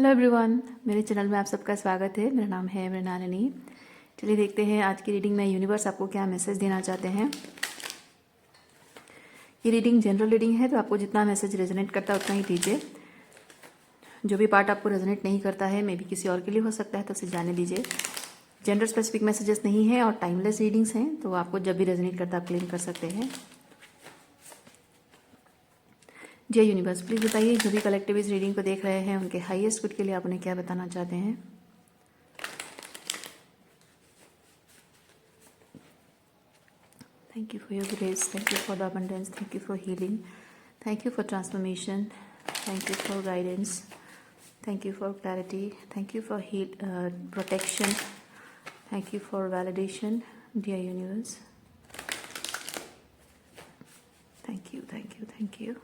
Hello everyone, मेरे channel में आप सबका स्वागत है। मेरा नाम है मृणालिनी। चलिए देखते हैं आज की रीडिंग में यूनिवर्स आपको क्या मैसेज देना चाहते हैं। ये रीडिंग जनरल रीडिंग है, तो आपको जितना मैसेज रेजोनेट करता है उतना ही दीजिए। जो भी पार्ट आपको रेजोनेट नहीं करता है, मे बी किसी और के लिए हो सकता है, तो उसे जाने दीजिए। जेंडर स्पेसिफिक मैसेजेस नहीं है और टाइमलेस रीडिंग्स हैं, तो आपको जब भी रेजोनेट करता है आप क्लेम कर सकते हैं। जय यूनिवर्स, प्लीज़ बताइए जो भी कलेक्टिव इस रीडिंग को देख रहे हैं उनके हाईएस्ट गुड के लिए आप उन्हें क्या बताना चाहते हैं। Thank you for your grace. Thank you for the abundance. Thank you for healing. Thank you for transformation. Thank you for guidance. Thank you for clarity. Thank you for protection. Thank you for validation, dear universe. Thank you, thank you, thank you.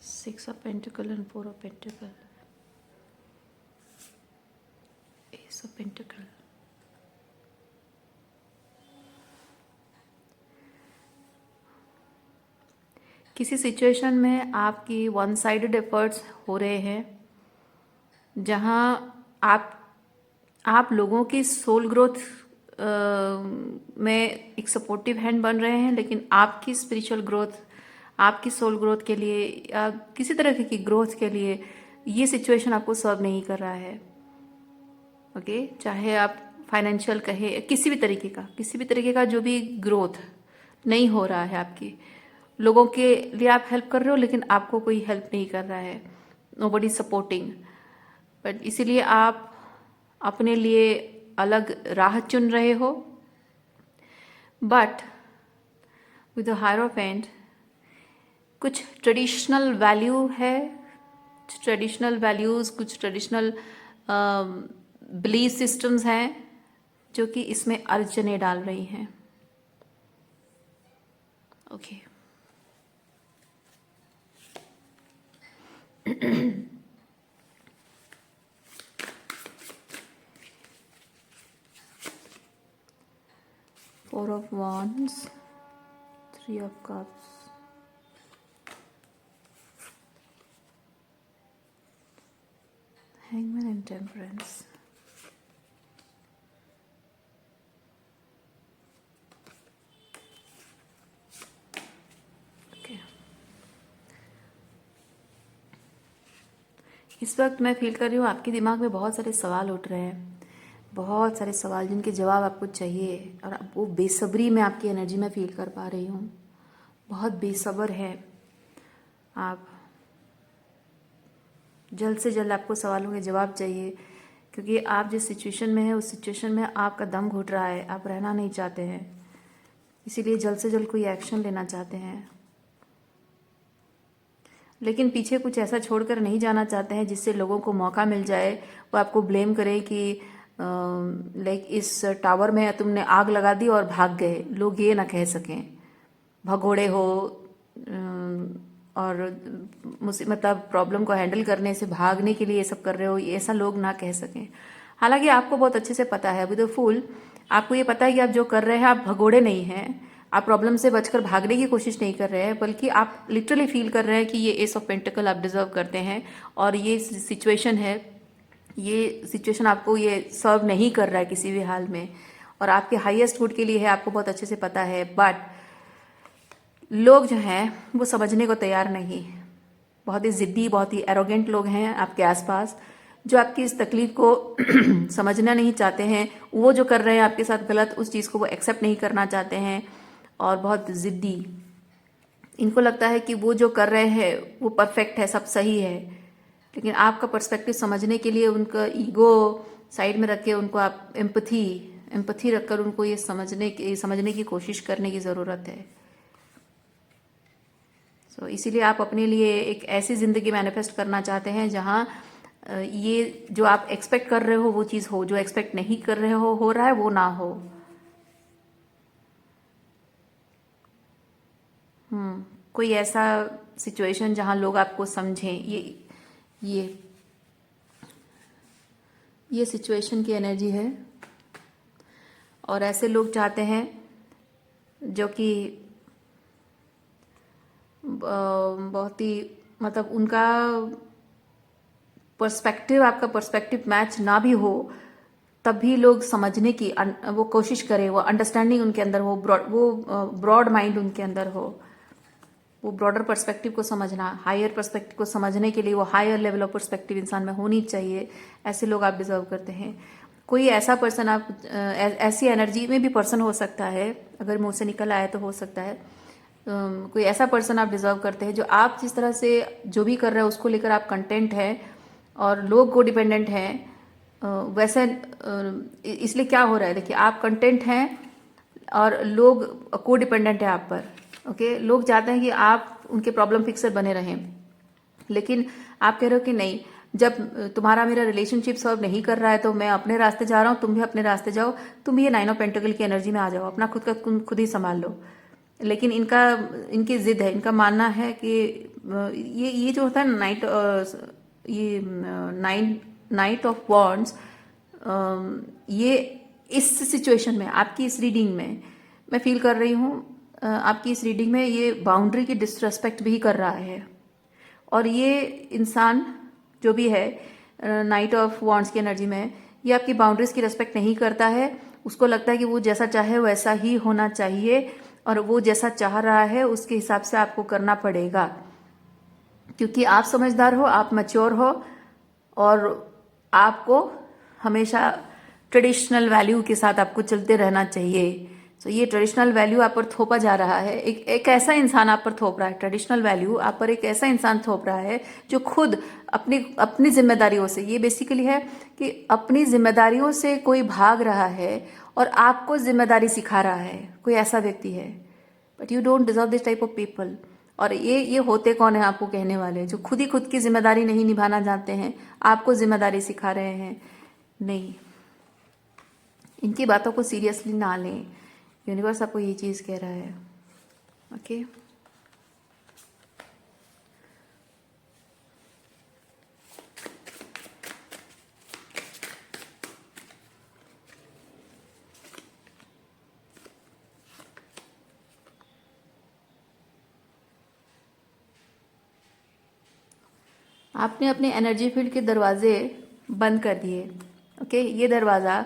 Six of Pentacle and Four of Pentacle. Ace of Pentacle. किसी situation में आपकी one sided efforts हो रहे हैं, जहां आप लोगों की सोल ग्रोथ में एक सपोर्टिव हैंड बन रहे हैं, लेकिन आपकी स्पिरिचुअल ग्रोथ, आपकी सोल ग्रोथ के लिए या किसी तरह की ग्रोथ के लिए ये सिचुएशन आपको सर्व नहीं कर रहा है। ओके, चाहे आप फाइनेंशियल कहे, किसी भी तरीके का जो भी ग्रोथ नहीं हो रहा है, आपकी लोगों के लिए आप हेल्प कर रहे हो लेकिन आपको कोई हेल्प नहीं कर रहा है, नोबडी सपोर्टिंग। बट इसीलिए आप अपने लिए अलग राह चुन रहे हो। बट विद द हायरोफेंट कुछ ट्रेडिशनल वैल्यू है, ट्रेडिशनल वैल्यूज, कुछ ट्रेडिशनल बिलीफ सिस्टम्स हैं जो कि इसमें अड़चने डाल रही हैं। Okay Four of Wands, Three of Cups, Hangman and Temperance. Okay. इस वक्त मैं फील कर रही हूँ आपके दिमाग में बहुत सारे सवाल उठ रहे हैं, बहुत सारे सवाल जिनके जवाब आपको चाहिए, और वो बेसब्री में आपकी एनर्जी में फील कर पा रही हूँ। बहुत बेसब्र है आप, जल्द से जल्द आपको सवालों के जवाब चाहिए, क्योंकि आप जिस सिचुएशन में है उस सिचुएशन में आपका दम घुट रहा है, आप रहना नहीं चाहते हैं, इसीलिए जल्द से जल्द कोई एक्शन लेना चाहते हैं, लेकिन पीछे कुछ ऐसा छोड़कर नहीं जाना चाहते हैं जिससे लोगों को मौका मिल जाए, वो आपको ब्लेम करें कि लाइक इस टावर में तुमने आग लगा दी और भाग गए, लोग ये ना कह सकें भगोड़े हो और मतलब प्रॉब्लम को हैंडल करने से भागने के लिए ये सब कर रहे हो, ये ऐसा लोग ना कह सकें। हालांकि आपको बहुत अच्छे से पता है, विद द फूल आपको ये पता है कि आप जो कर रहे हैं आप भगोड़े नहीं हैं, आप प्रॉब्लम से बचकर भागने की कोशिश नहीं कर रहे हैं, बल्कि आप लिटरली फील कर रहे हैं कि ये एस ऑफ पेंटिकल आप डिजर्व करते हैं और ये सिचुएशन है, ये सिचुएशन आपको ये सर्व नहीं कर रहा है किसी भी हाल में, और आपके हाईएस्ट गुड के लिए है, आपको बहुत अच्छे से पता है। बट लोग जो हैं वो समझने को तैयार नहीं, बहुत ही ज़िद्दी, बहुत ही एरोगेंट लोग हैं आपके आसपास, जो आपकी इस तकलीफ को समझना नहीं चाहते हैं। वो जो कर रहे हैं आपके साथ गलत, उस चीज़ को वो एक्सेप्ट नहीं करना चाहते हैं और बहुत ज़िद्दी, इनको लगता है कि वो जो कर रहे हैं वो परफेक्ट है, सब सही है, लेकिन आपका पर्सपेक्टिव समझने के लिए उनका ईगो साइड में रख के उनको आप एम्पथी रखकर उनको ये समझने की कोशिश करने की ज़रूरत है। सो इसीलिए आप अपने लिए एक ऐसी ज़िंदगी मैनिफेस्ट करना चाहते हैं जहाँ ये जो आप एक्सपेक्ट कर रहे हो वो चीज़ हो, जो एक्सपेक्ट नहीं कर रहे हो रहा है वो ना हो। कोई ऐसा सिचुएशन जहाँ लोग आपको समझें, ये ये सिचुएशन की एनर्जी है और ऐसे लोग चाहते हैं जो कि बहुत ही मतलब उनका पर्सपेक्टिव आपका पर्सपेक्टिव मैच ना भी हो तब भी लोग समझने की वो कोशिश करें, वो अंडरस्टैंडिंग उनके अंदर हो, ब्रॉड माइंड उनके अंदर हो, वो ब्रॉडर पर्सपेक्टिव को समझना, हायर पर्सपेक्टिव को समझने के लिए वो हायर लेवल ऑफ पर्सपेक्टिव इंसान में होनी चाहिए। ऐसे लोग आप डिजर्व करते हैं। कोई ऐसा पर्सन आप ऐसी एनर्जी में भी पर्सन हो सकता है, अगर मुंह से निकल आए तो हो सकता है। कोई ऐसा पर्सन आप डिजर्व करते हैं जो आप जिस तरह से जो भी कर रहे हैं उसको लेकर आप कंटेंट है और लोग को डिपेंडेंट हैं। वैसे इसलिए क्या हो रहा है, देखिए आप कंटेंट हैं और लोग को डिपेंडेंट है आप पर। ओके, लोग चाहते हैं कि आप उनके प्रॉब्लम फिक्सर बने रहें, लेकिन आप कह रहे हो कि नहीं, जब तुम्हारा मेरा रिलेशनशिप सर्व नहीं कर रहा है तो मैं अपने रास्ते जा रहा हूँ, तुम भी अपने रास्ते जाओ, तुम भी ये 9 ऑफ पेंटिकल की एनर्जी में आ जाओ, अपना खुद का खुद ही संभाल लो। लेकिन इनकी जिद है, इनका मानना है कि ये जो होता है नाइट, ये नाइट ऑफ वॉन्ड्स, ये इस सिचुएशन में आपकी इस रीडिंग में मैं फील कर रही हूँ, आपकी इस रीडिंग में ये बाउंड्री की डिसरेस्पेक्ट भी कर रहा है। और ये इंसान जो भी है नाइट ऑफ वॉन्ड्स की एनर्जी में, ये आपकी बाउंड्रीज की रेस्पेक्ट नहीं करता है। उसको लगता है कि वो जैसा चाहे वैसा ही होना चाहिए और वो जैसा चाह रहा है उसके हिसाब से आपको करना पड़ेगा, क्योंकि आप समझदार हो, आप मैच्योर हो और आपको हमेशा ट्रेडिशनल वैल्यू के साथ आपको चलते रहना चाहिए। तो ये ट्रेडिशनल वैल्यू आप पर थोपा जा रहा है, एक ऐसा इंसान आप पर थोप रहा है, ट्रेडिशनल वैल्यू आप पर एक ऐसा इंसान थोप रहा है जो खुद अपनी अपनी जिम्मेदारियों से, ये बेसिकली है कि अपनी जिम्मेदारियों से कोई भाग रहा है और आपको जिम्मेदारी सिखा रहा है, कोई ऐसा व्यक्ति है। But you don't deserve this type of people. और ये होते कौन है आपको कहने वाले, जो खुद ही खुद की जिम्मेदारी नहीं निभाना जानते हैं, आपको जिम्मेदारी सिखा रहे हैं। नहीं, इनकी बातों को सीरियसली ना लें, यूनिवर्स आपको ये चीज़ कह रहा है। ओके, आपने अपने एनर्जी फील्ड के दरवाजे बंद कर दिए। ओके, ये दरवाज़ा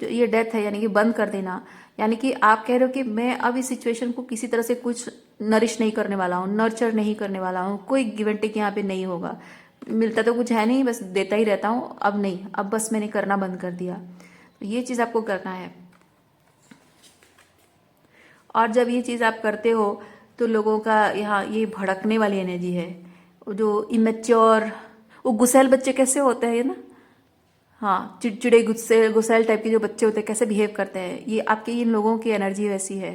जो ये डेथ है, यानी कि बंद कर देना, यानी कि आप कह रहे हो कि मैं अब इस सिचुएशन को किसी तरह से कुछ नरिश नहीं करने वाला हूँ, नर्चर नहीं करने वाला हूँ, कोई गिव एंड टेक यहाँ पे नहीं होगा, मिलता तो कुछ है नहीं, बस देता ही रहता हूँ, अब नहीं, अब बस मैंने करना बंद कर दिया। तो ये चीज़ आपको करना है। और जब ये चीज़ आप करते हो तो लोगों का यहाँ ये भड़कने वाली एनर्जी है, जो इमेच्योर, वो गुस्सैल बच्चे कैसे होते हैं ना, हाँ, चिड़चिड़े गुस्से गुस्सैल टाइप के जो बच्चे होते हैं कैसे बिहेव करते हैं, ये आपके इन लोगों की एनर्जी वैसी है,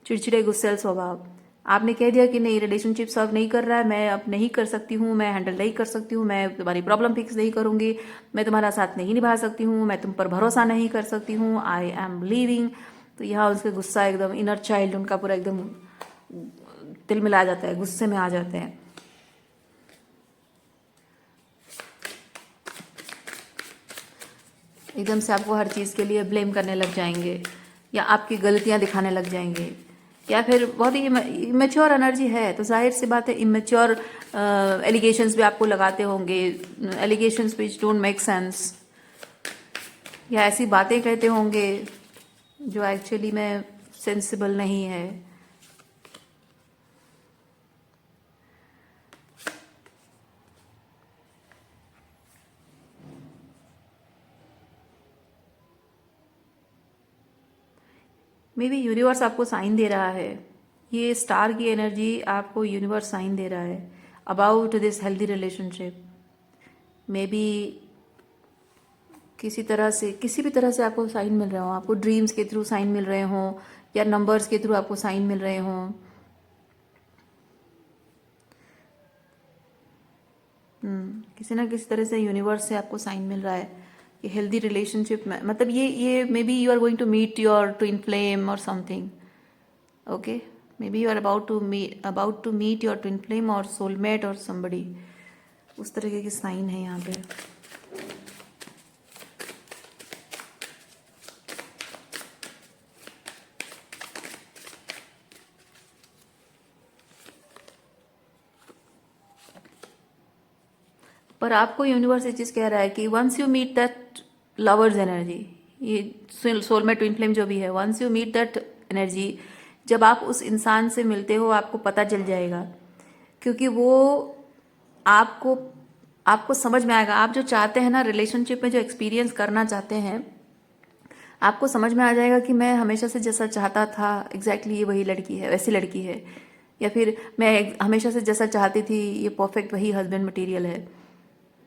चिड़चिड़े गुस्सैल स्वभाव। आपने कह दिया कि नहीं, रिलेशनशिप सर्व नहीं कर रहा है, मैं अब नहीं कर सकती हूँ, मैं हैंडल नहीं कर सकती हूँ, मैं तुम्हारी प्रॉब्लम फिक्स नहीं करूँगी, मैं तुम्हारा साथ नहीं निभा सकती हूँ, मैं तुम पर भरोसा नहीं कर सकती हूँ, आई एम लीविंग। तो यहाँ उसके गुस्सा एकदम, इनर चाइल्ड उनका पूरा एकदम तिल मिला जाता है, गुस्से में आ जाते हैं। एकदम से आपको हर चीज़ के लिए ब्लेम करने लग जाएंगे या आपकी गलतियां दिखाने लग जाएंगे, या फिर बहुत ही इमेच्योर एनर्जी है तो जाहिर सी बात है इमेच्योर एलिगेशंस भी आपको लगाते होंगे, allegations which don't make sense, या ऐसी बातें कहते होंगे जो एक्चुअली में सेंसिबल नहीं है। मे बी यूनिवर्स आपको साइन दे रहा है, ये स्टार की एनर्जी आपको यूनिवर्स साइन दे रहा है about this healthy relationship. May be किसी तरह से, किसी भी तरह से आपको साइन मिल रहे हो, आपको ड्रीम्स के थ्रू साइन मिल रहे हो या नंबर्स के थ्रू आपको साइन मिल रहे हो। किसी ना किसी तरह से यूनिवर्स से आपको साइन मिल रहा है कि हेल्दी रिलेशनशिप में, मतलब ये maybe you are going to meet your twin flame और something. Okay, maybe you are about to meet your twin flame और सोलमेट और समबडी, उस तरीके की साइन है यहाँ पे। पर आपको यूनिवर्स ये चीज़ कह रहा है कि once you meet that lovers energy, ये सोलमेट ट्विन फ्लेम जो भी है, once you meet that energy, जब आप उस इंसान से मिलते हो आपको पता चल जाएगा, क्योंकि वो आपको आपको समझ में आएगा। आप जो चाहते हैं ना रिलेशनशिप में, जो एक्सपीरियंस करना चाहते हैं, आपको समझ में आ जाएगा कि मैं हमेशा से जैसा चाहता था एग्जैक्टली ये वही लड़की है, वैसी लड़की है, या फिर मैं हमेशा से जैसा चाहती थी ये परफेक्ट वही हस्बैंड मटेरियल है,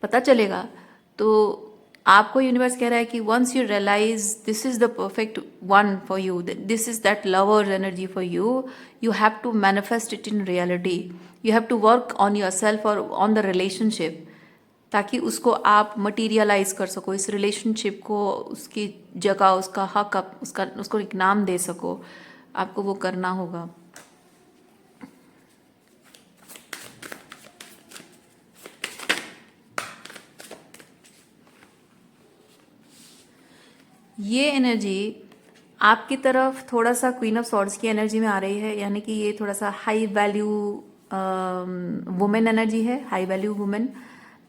पता चलेगा। तो आपको यूनिवर्स कह रहा है कि once you realize this is the perfect one for you, this is that lover energy for you, you have to manifest it in reality, you have to work on yourself और on the relationship, ताकि उसको आप materialise कर सको, इस relationship को उसकी जगह, उसका हक, उसको एक नाम दे सको। आपको वो करना होगा। ये एनर्जी आपकी तरफ थोड़ा सा क्वीन ऑफ सॉर्ड्स की एनर्जी में आ रही है, यानी कि ये थोड़ा सा हाई वैल्यू वुमेन एनर्जी है, high value women.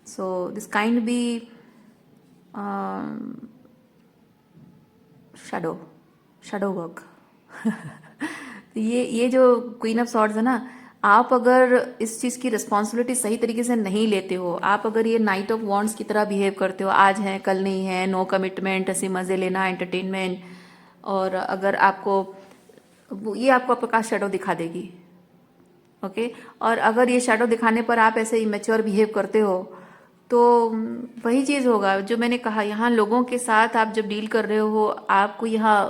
So this kind be shadow work. ये जो क्वीन ऑफ सॉर्ड्स है ना, आप अगर इस चीज़ की रिस्पॉन्सिबिलिटी सही तरीके से नहीं लेते हो, आप अगर ये नाइट ऑफ वॉन्ड्स की तरह बिहेव करते हो, आज है कल नहीं है, नो कमिटमेंट, ऐसे मज़े लेना, एंटरटेनमेंट, और अगर आपको ये आपको आपका शैडो दिखा देगी, ओके। और अगर ये शैडो दिखाने पर आप ऐसे इमेच्योर बिहेव करते हो, तो वही चीज़ होगा जो मैंने कहा। यहाँ लोगों के साथ आप जब डील कर रहे हो, आपको यहाँ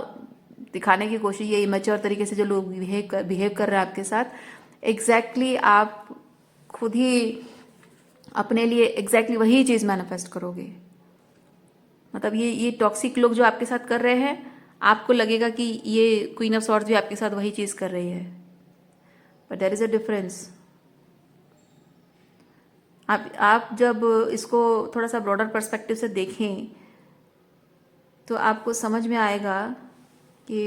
दिखाने की कोशिश, ये इमेच्योर तरीके से जो लोग बिहेव कर रहे हैं आपके साथ, एग्जैक्टली आप खुद ही अपने लिए एग्जैक्टली वही चीज़ मैनिफेस्ट करोगे। मतलब ये टॉक्सिक लोग जो आपके साथ कर रहे हैं, आपको लगेगा कि ये क्वीन ऑफ सॉर्ड्स भी आपके साथ वही चीज़ कर रही है, but there is a difference. आप जब इसको थोड़ा सा ब्रॉडर पर्सपेक्टिव से देखें तो आपको समझ में आएगा कि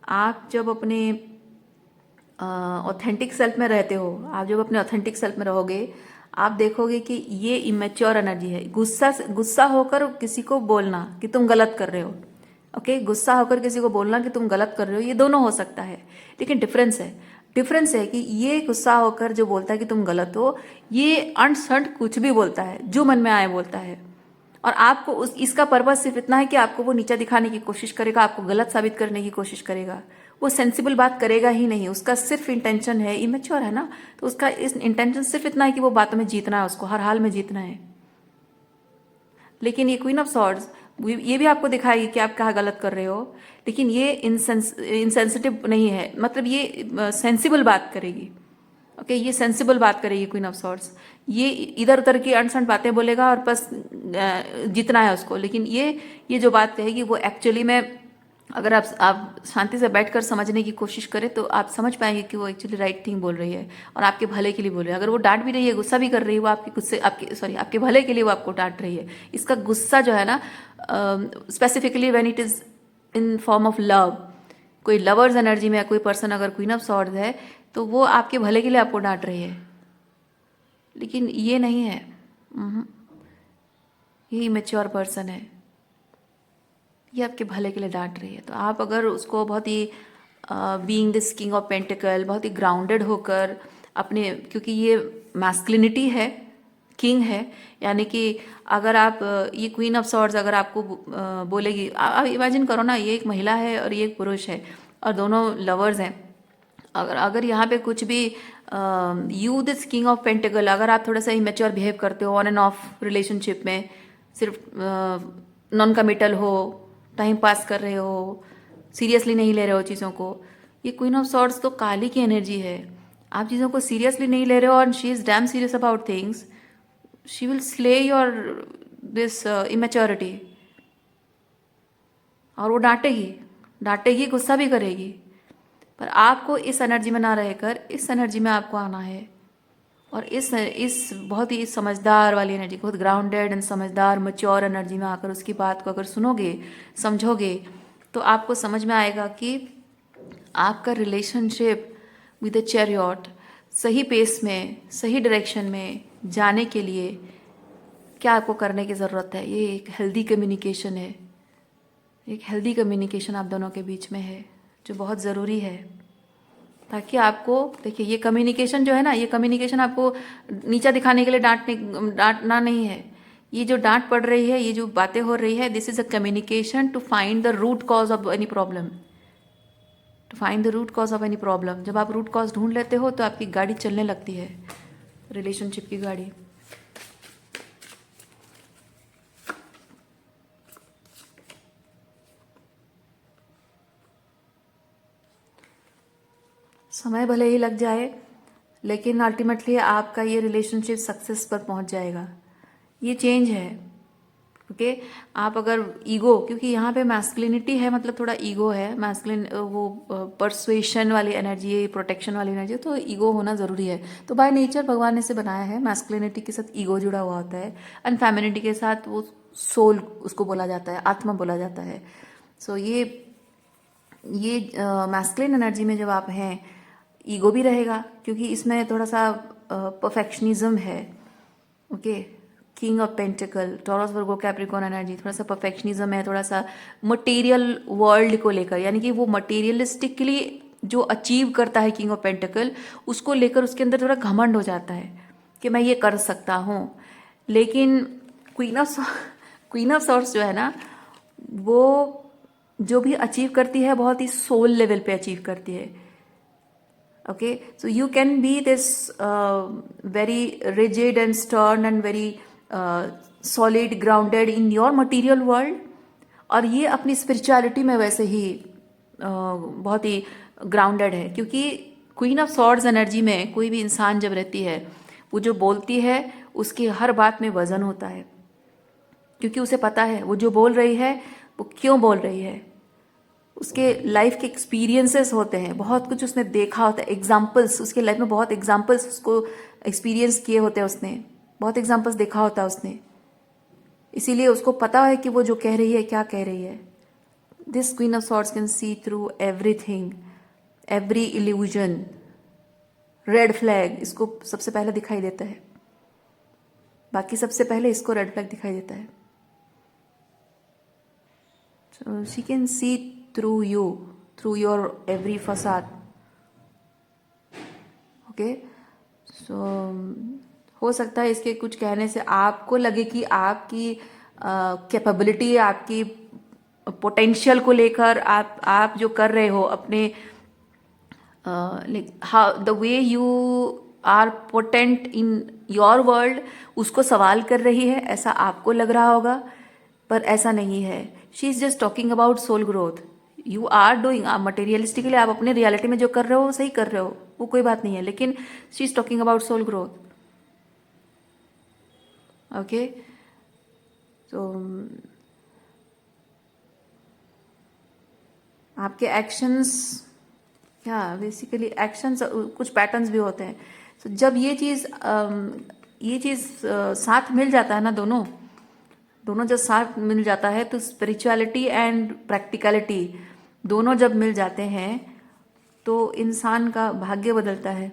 आप जब अपने ऑथेंटिक सेल्फ में रहते हो, आप जब अपने ऑथेंटिक सेल्फ में रहोगे, आप देखोगे कि ये इमेच्योर एनर्जी है। गुस्सा होकर किसी को बोलना कि तुम गलत कर रहे हो, ओके, गुस्सा होकर किसी को बोलना कि तुम गलत कर रहे हो, ये दोनों हो सकता है, लेकिन डिफरेंस है कि ये गुस्सा होकर जो बोलता है कि तुम गलत हो, ये अनसंट कुछ भी बोलता है, जो मन में आए बोलता है, और आपको इसका पर्पस सिर्फ इतना है कि आपको वो नीचा दिखाने की कोशिश करेगा, आपको गलत साबित करने की कोशिश करेगा। वो सेंसिबल बात करेगा ही नहीं, उसका सिर्फ इंटेंशन है, इमेच्योर है ना, तो उसका इस इंटेंशन सिर्फ इतना है कि वो बातों में जीतना है, उसको हर हाल में जीतना है। लेकिन ये क्वीन ऑफ सॉर्ड्स ये भी आपको दिखाएगी कि आप क्या गलत कर रहे हो, लेकिन ये इनसेंसिटिव नहीं है, मतलब ये सेंसिबल बात करेगी, ओके, ये सेंसिबल बात करेगी क्वीन ऑफ सॉर्ड्स। ये इधर उधर की अनसंट बातें बोलेगा और बस जीतना है उसको, लेकिन ये जो बात कहेगी वो एक्चुअली में, अगर आप शांति से बैठकर समझने की कोशिश करें तो आप समझ पाएंगे कि वो एक्चुअली राइट थिंग बोल रही है और आपके भले के लिए बोल रही है। अगर वो डांट भी रही है, गुस्सा भी कर रही है, वो आपके भले के लिए वो आपको डांट रही है। इसका गुस्सा जो है ना, specifically when it is in form of love, कोई लवर्स एनर्जी में कोई पर्सन अगर क्वीन ऑफ सॉर्ड्स है, तो वो आपके भले के लिए आपको डांट रही है, लेकिन ये नहीं है, ये इमेच्योर पर्सन है, ये आपके भले के लिए डांट रही है। तो आप अगर उसको बहुत ही being this king of pentacle, बहुत ही ग्राउंडेड होकर अपने, क्योंकि ये मैस्कुलिनिटी है, किंग है, यानी कि अगर आप ये क्वीन ऑफ सॉर्ड्स अगर आपको बोलेगी, आप इमेजिन करो ना, ये एक महिला है और ये एक पुरुष है और दोनों लवर्स हैं। अगर यहाँ पे कुछ भी you this king of pentacle, अगर आप थोड़ा सा इमेच्योर बिहेव करते हो ऑन एंड ऑफ रिलेशनशिप में, सिर्फ नॉन कमिटल हो, टाइम पास कर रहे हो, सीरियसली नहीं ले रहे हो चीज़ों को, ये क्वीन ऑफ सॉर्ड्स तो काली की एनर्जी है। आप चीज़ों को सीरियसली नहीं ले रहे हो और she is dam serious about things, she will slay your this immaturity, और वो डांटेगी, गुस्सा भी करेगी, पर आपको इस एनर्जी में ना रहकर इस एनर्जी में आपको आना है, और इस बहुत ही समझदार वाली एनर्जी, बहुत ग्राउंडेड एंड समझदार मैच्योर एनर्जी में आकर उसकी बात को अगर सुनोगे, समझोगे, तो आपको समझ में आएगा कि आपका रिलेशनशिप विद द चैरियट सही पेस में, सही डायरेक्शन में जाने के लिए क्या आपको करने की ज़रूरत है? ये एक हेल्दी कम्युनिकेशन है। एक हेल्दी कम्युनिकेशन आप दोनों के बीच में है, जो बहुत ज़रूरी है, ताकि आपको देखिए, ये कम्युनिकेशन जो है ना, ये कम्युनिकेशन आपको नीचा दिखाने के लिए डांटना नहीं है। ये जो डांट पड़ रही है, ये जो बातें हो रही है, this is a communication to find the root cause of any problem. To find the root cause of any problem. जब आप रूट कॉज ढूंढ लेते हो तो आपकी गाड़ी चलने लगती है, रिलेशनशिप की गाड़ी। समय भले ही लग जाए, लेकिन अल्टीमेटली आपका ये रिलेशनशिप सक्सेस पर पहुंच जाएगा। ये चेंज है। ओके, आप अगर ईगो, क्योंकि यहाँ पे मैस्कुलिनिटी है, मतलब थोड़ा ईगो है, मैस्कुलिन वो परसुएशन वाली एनर्जी है, प्रोटेक्शन वाली एनर्जी है, तो ईगो होना ज़रूरी है। तो बाय नेचर भगवान ने इसे बनाया है। मैस्कुलिनिटी के साथ ईगो जुड़ा हुआ होता है, एंड फेमिनिटी के साथ वो सोल उसको बोला जाता है, आत्मा बोला जाता है। सो ये मैस्कुलिन एनर्जी में जब आप हैं, ईगो भी रहेगा, क्योंकि इसमें थोड़ा सा परफेक्शनिज्म है। Okay, king of pentacle, Taurus Virgo Capricorn energy, थोड़ा सा परफेक्शनिज्म है, थोड़ा सा मटेरियल वर्ल्ड को लेकर, यानी कि वो मटेरियलिस्टिकली जो अचीव करता है किंग ऑफ पेंटिकल, उसको लेकर उसके अंदर थोड़ा घमंड हो जाता है कि मैं ये कर सकता हूँ। लेकिन क्वीन ऑफ सॉर्ट्स जो है ना, वो जो भी अचीव करती है बहुत ही सोल लेवल पे अचीव करती है। Okay, so you can be this very rigid and stern and very solid grounded in your material world, और ये अपनी स्पिरिचुअलिटी में वैसे ही बहुत ही ग्राउंडेड है। क्योंकि क्वीन ऑफ सॉर्ड्स एनर्जी में कोई भी इंसान जब रहती है, वो जो बोलती है उसकी हर बात में वजन होता है, क्योंकि उसे पता है वो जो बोल रही है वो क्यों बोल रही है। उसके लाइफ के एक्सपीरियंसेस होते हैं, बहुत कुछ उसने देखा होता है, एग्जाम्पल्स, उसके लाइफ में बहुत एग्जाम्पल्स उसको एक्सपीरियंस किए होते हैं, उसने बहुत एग्जाम्पल्स देखा होता है उसने, इसीलिए उसको पता है कि वो जो कह रही है क्या कह रही है। This queen of swords can see through everything, every illusion. Red flag इसको सबसे पहले दिखाई देता है, बाकी सबसे पहले इसको रेड फ्लैग दिखाई देता है। So she can see through you, through your every facade. Okay, so हो सकता है इसके कुछ कहने से आपको लगे कि आपकी कैपेबिलिटी, आपकी पोटेंशियल को लेकर आप जो कर रहे हो अपने, how the way you are potent in your world, उसको सवाल कर रही है, ऐसा आपको लग रहा होगा, पर ऐसा नहीं है। She is just talking about soul growth. You are doing, आप मटेरियलिस्टिकली आप अपने रियलिटी में जो कर रहे हो वो सही कर रहे हो, वो कोई बात नहीं है, लेकिन she is talking about soul growth. Okay, तो आपके एक्शंस, क्या बेसिकली एक्शंस, कुछ पैटर्न्स भी होते हैं। तो जब ये चीज़ साथ मिल जाता है ना, दोनों जब साथ मिल जाता है, तो स्पिरिचुअलिटी एंड प्रैक्टिकलिटी दोनों जब मिल जाते हैं तो इंसान का भाग्य बदलता है।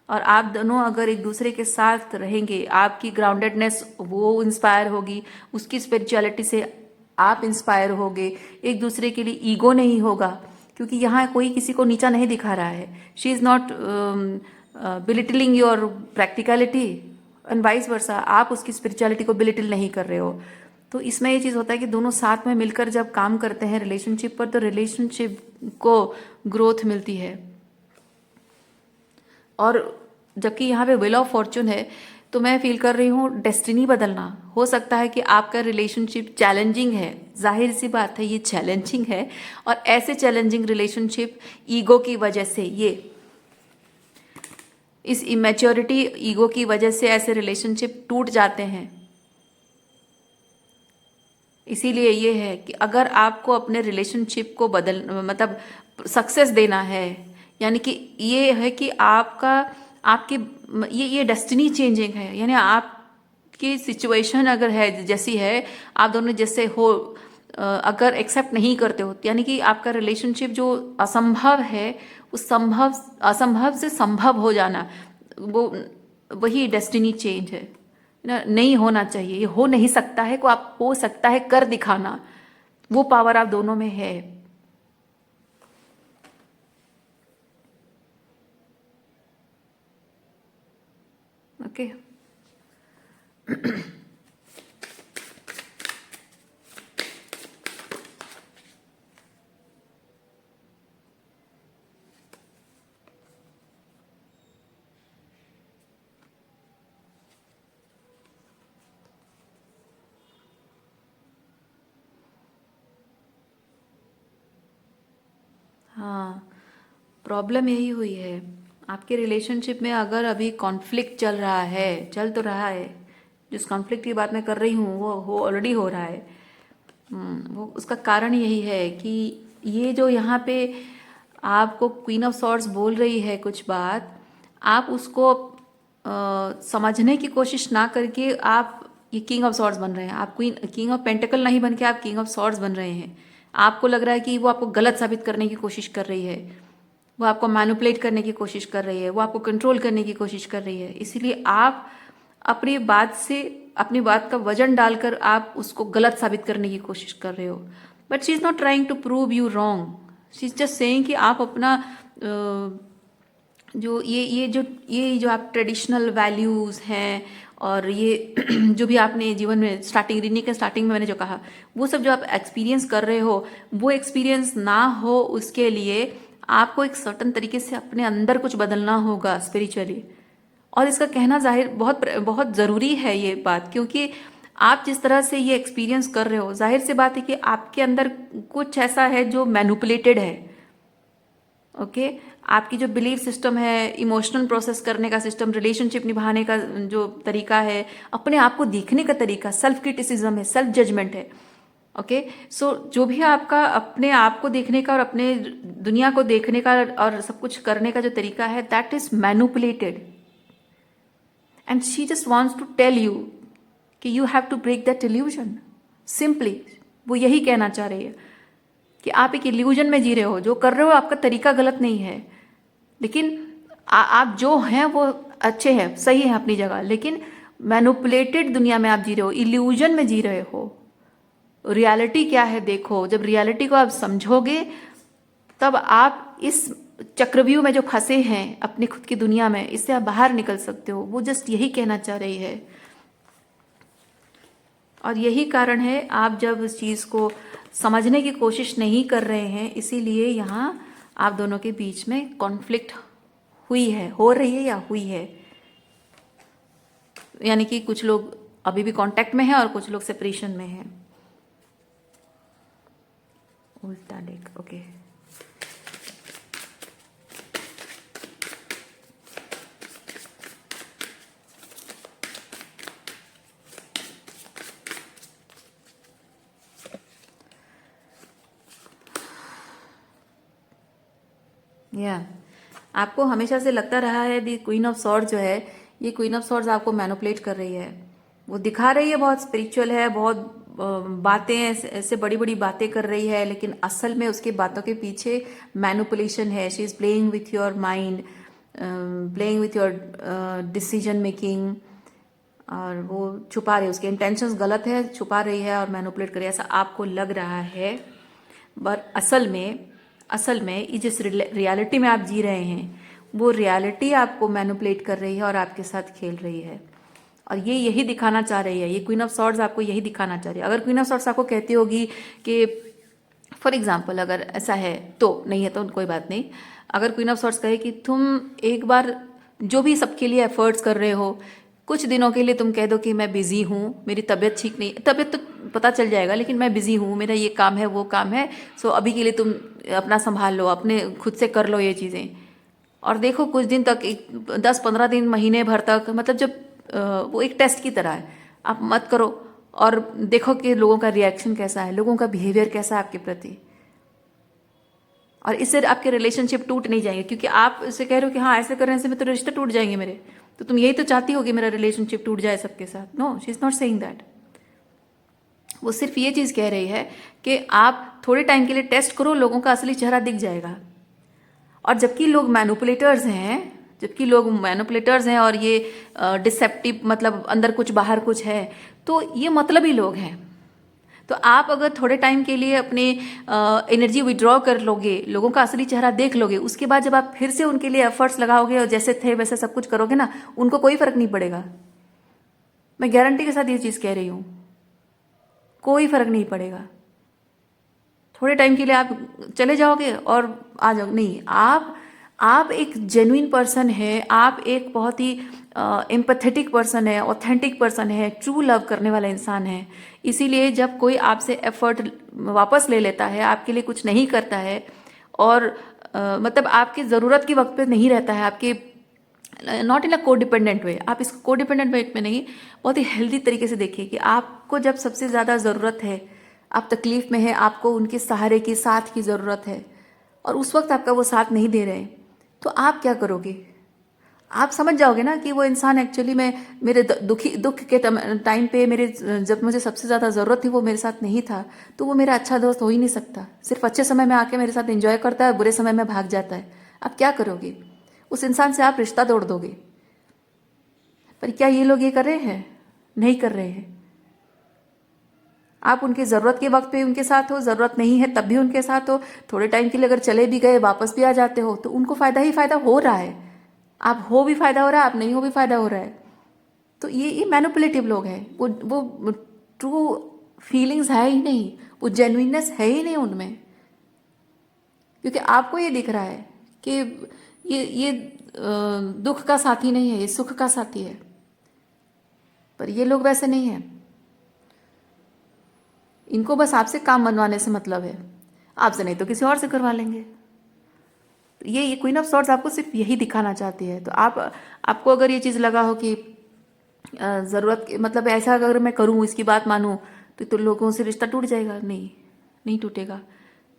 और आप दोनों अगर एक दूसरे के साथ रहेंगे, आपकी ग्राउंडेडनेस वो इंस्पायर होगी, उसकी स्पिरिचुअलिटी से आप इंस्पायर होगे, एक दूसरे के लिए ईगो नहीं होगा, क्योंकि यहाँ कोई किसी को नीचा नहीं दिखा रहा है। She is not belittling your practicality and vice versa, आप उसकी स्पिरिचुअलिटी को बिलिटिल नहीं कर रहे हो। तो इसमें ये चीज़ होता है कि दोनों साथ में मिलकर जब काम करते हैं रिलेशनशिप पर, तो रिलेशनशिप को ग्रोथ मिलती है। और जबकि यहाँ पे व्हील ऑफ फॉर्चून है, तो मैं फील कर रही हूँ डेस्टिनी बदलना। हो सकता है कि आपका रिलेशनशिप चैलेंजिंग है, जाहिर सी बात है ये चैलेंजिंग है, और ऐसे चैलेंजिंग रिलेशनशिप ईगो की वजह से, ये इस इमेच्योरिटी ईगो की वजह से ऐसे रिलेशनशिप टूट जाते हैं। इसीलिए ये है कि अगर आपको अपने रिलेशनशिप को मतलब सक्सेस देना है, यानी कि ये है कि आपकी ये डेस्टिनी चेंजिंग है, यानी आपकी सिचुएशन अगर है जैसी है, आप दोनों जैसे हो, अगर एक्सेप्ट नहीं करते हो, यानी कि आपका रिलेशनशिप जो असंभव है उस संभव असंभव से संभव हो जाना, वो वही डेस्टिनी चेंज है ना। नहीं होना चाहिए, ये हो नहीं सकता है, को आप हो सकता है कर दिखाना, वो पावर आप दोनों में है। ओके हाँ, प्रॉब्लम यही हुई है आपके रिलेशनशिप में। अगर अभी कॉन्फ्लिक्ट चल रहा है, चल तो रहा है, जिस कॉन्फ्लिक्ट की बात मैं कर रही हूँ वो ऑलरेडी हो रहा है। वो उसका कारण यही है कि ये जो यहाँ पे आपको क्वीन ऑफ सॉर्ड्स बोल रही है कुछ बात, आप उसको समझने की कोशिश ना करके आप ये किंग ऑफ सॉर्ड्स बन रहे हैं। आप किंग ऑफ पेंटिकल नहीं बन के आप किंग ऑफ सॉर्ड्स बन रहे हैं। आपको लग रहा है कि वो आपको गलत साबित करने की कोशिश कर रही है, वो आपको मैनिपुलेट करने की कोशिश कर रही है, वो आपको कंट्रोल करने की कोशिश कर रही है। इसीलिए आप अपनी बात से, अपनी बात का वजन डालकर आप उसको गलत साबित करने की कोशिश कर रहे हो। But she is not trying to prove you wrong, she is just saying कि आप अपना जो ये जो आप ट्रेडिशनल वैल्यूज़ हैं और ये जो भी आपने जीवन में स्टार्टिंग में मैंने जो कहा, वो सब जो आप एक्सपीरियंस कर रहे हो, वो एक्सपीरियंस ना हो उसके लिए आपको एक सर्टन तरीके से अपने अंदर कुछ बदलना होगा स्पिरिचुअली। और इसका कहना जाहिर बहुत बहुत ज़रूरी है ये बात, क्योंकि आप जिस तरह से ये एक्सपीरियंस कर रहे हो, जाहिर सी बात है कि आपके अंदर कुछ ऐसा है जो मैनिपुलेटेड है। ओके आपकी जो बिलीफ सिस्टम है, इमोशनल प्रोसेस करने का सिस्टम, रिलेशनशिप निभाने का जो तरीका है, अपने आप को देखने का तरीका, सेल्फ क्रिटिसिज्म है, सेल्फ जजमेंट है। ओके सो जो भी आपका अपने आप को देखने का और अपने दुनिया को देखने का और सब कुछ करने का जो तरीका है, that is manipulated. And she just wants to tell you कि you have to break that illusion. Simply वो यही कहना चाह रही है कि आप एक इल्यूजन में जी रहे हो, जो कर रहे हो आपका तरीका गलत नहीं है, लेकिन आप जो हैं वो अच्छे हैं, सही है अपनी जगह, लेकिन मैनिपुलेटेड दुनिया में आप जी रहे हो, इल्यूजन में जी रहे हो। रियलिटी क्या है देखो, जब रियलिटी को आप समझोगे तब आप इस चक्रव्यूह में जो फंसे हैं अपनी खुद की दुनिया में, इससे आप बाहर निकल सकते हो। वो जस्ट यही कहना चाह रही है। और यही कारण है आप जब उस चीज़ को समझने की कोशिश नहीं कर रहे हैं, इसीलिए यहाँ आप दोनों के बीच में कॉन्फ्लिक्ट हुई है, हो रही है या हुई है। यानी कि कुछ लोग अभी भी कांटेक्ट में हैं और कुछ लोग सेपरेशन में हैं। उल्टा डेक, ओके या आपको हमेशा से लगता रहा है दी क्वीन ऑफ सॉर्ड्स जो है, ये क्वीन ऑफ सॉर्ड्स आपको मैनिपुलेट कर रही है। वो दिखा रही है बहुत स्पिरिचुअल है, बहुत बातें ऐसे बड़ी बड़ी बातें कर रही है, लेकिन असल में उसकी बातों के पीछे मैनिपुलेशन है। She is playing with your mind, playing with your decision making, और वो छुपा रही है, उसके इंटेंशंस गलत है, छुपा रही है और मैनिपुलेट कर रही है, ऐसा आपको लग रहा है। पर असल में ये जिस रियलिटी में आप जी रहे हैं, वो रियलिटी आपको मैनिपुलेट कर रही है और आपके साथ खेल रही है। और ये यही दिखाना चाह रही है, ये क्वीन ऑफ सॉर्ड्स आपको यही दिखाना चाह रही है। अगर क्वीन ऑफ सॉर्ड्स आपको कहती होगी कि फॉर एग्जाम्पल अगर ऐसा है तो, नहीं है तो कोई बात नहीं, अगर क्वीन ऑफ सॉर्ड्स कहे कि तुम एक बार जो भी सबके लिए एफर्ट्स कर रहे हो, कुछ दिनों के लिए तुम कह दो कि मैं बिजी हूँ, मेरी तबीयत ठीक नहीं, तबीयत तो पता चल जाएगा, लेकिन मैं बिजी हूँ, मेरा ये काम है वो काम है, सो अभी के लिए तुम अपना संभाल लो, अपने खुद से कर लो ये चीज़ें। और देखो कुछ दिन तक, 10-15 दिन, महीने भर तक, मतलब जब वो एक टेस्ट की तरह है, आप मत करो और देखो कि लोगों का रिएक्शन कैसा है, लोगों का बिहेवियर कैसा है आपके प्रति। और इससे आपके रिलेशनशिप टूट नहीं जाएंगे, क्योंकि आप इसे कह रहे हो कि हाँ ऐसे करने से मेरे तो रिश्ते टूट जाएंगे मेरे, तो तुम यही तो चाहती हो कि मेरा रिलेशनशिप टूट जाए सबके साथ। No, she is not saying that. वो सिर्फ ये चीज़ कह रही है कि आप थोड़े टाइम के लिए टेस्ट करो, लोगों का असली चेहरा दिख जाएगा। और जबकि लोग मैनिपुलेटर्स हैं और ये डिसेप्टिव, मतलब अंदर कुछ बाहर कुछ है, तो ये मतलबी लोग हैं। तो आप अगर थोड़े टाइम के लिए अपने एनर्जी विड्रॉ कर लोगे, लोगों का असली चेहरा देख लोगे, उसके बाद जब आप फिर से उनके लिए एफर्ट्स लगाओगे और जैसे थे वैसे सब कुछ करोगे ना, उनको कोई फर्क नहीं पड़ेगा। मैं गारंटी के साथ ये चीज़ कह रही हूँ, कोई फर्क नहीं पड़ेगा। थोड़े टाइम के लिए आप चले जाओगे और आ जाओ, नहीं, आप एक जेन्युइन पर्सन है, आप एक बहुत ही एम्पैथेटिक पर्सन है, ऑथेंटिक पर्सन है, ट्रू लव करने वाला इंसान है। इसीलिए जब कोई आपसे एफर्ट वापस ले लेता है, आपके लिए कुछ नहीं करता है और मतलब आपकी ज़रूरत के वक्त पे नहीं रहता है, आपके नॉट इन अ कोडिपेंडेंट वे, आप इसको कोडिपेंडेंट वे में नहीं, बहुत ही हेल्दी तरीके से देखिए कि आपको जब सबसे ज़्यादा ज़रूरत है, आप तकलीफ में है, आपको उनके सहारे की, साथ की ज़रूरत है और उस वक्त आपका वो साथ नहीं दे रहे, तो आप क्या करोगे? आप समझ जाओगे ना कि वो इंसान एक्चुअली में मेरे दुख के टाइम पे, मेरे जब मुझे सबसे ज़्यादा ज़रूरत थी वो मेरे साथ नहीं था, तो वो मेरा अच्छा दोस्त हो ही नहीं सकता। सिर्फ अच्छे समय में आके मेरे साथ एंजॉय करता है, बुरे समय में भाग जाता है। आप क्या करोगे? उस इंसान से आप रिश्ता तोड़ दोगे। पर क्या ये लोग ये कर रहे हैं? नहीं कर रहे हैं। आप उनकी ज़रूरत के वक्त पे उनके साथ हो, ज़रूरत नहीं है तब भी उनके साथ हो, थोड़े टाइम के लिए अगर चले भी गए वापस भी आ जाते हो, तो उनको फ़ायदा ही फ़ायदा हो रहा है। आप हो भी फ़ायदा हो रहा है, आप नहीं हो भी फ़ायदा हो रहा है। तो ये मैनिपुलेटिव लोग हैं। वो ट्रू फीलिंग्स है ही नहीं, वो जेन्युइननेस है ही नहीं उनमें, क्योंकि आपको ये दिख रहा है कि ये दुख का साथी नहीं है, ये सुख का साथी है। पर ये लोग वैसे नहीं हैं। इनको बस आपसे काम बनवाने से मतलब है, आपसे नहीं तो किसी और से करवा लेंगे। तो ये क्वीन ऑफ सॉर्ड्स आपको सिर्फ यही दिखाना चाहती है। तो आपको अगर ये चीज़ लगा हो कि ज़रूरत मतलब ऐसा अगर मैं करूँ, इसकी बात मानूँ, तो लोगों से रिश्ता टूट जाएगा, नहीं, नहीं टूटेगा।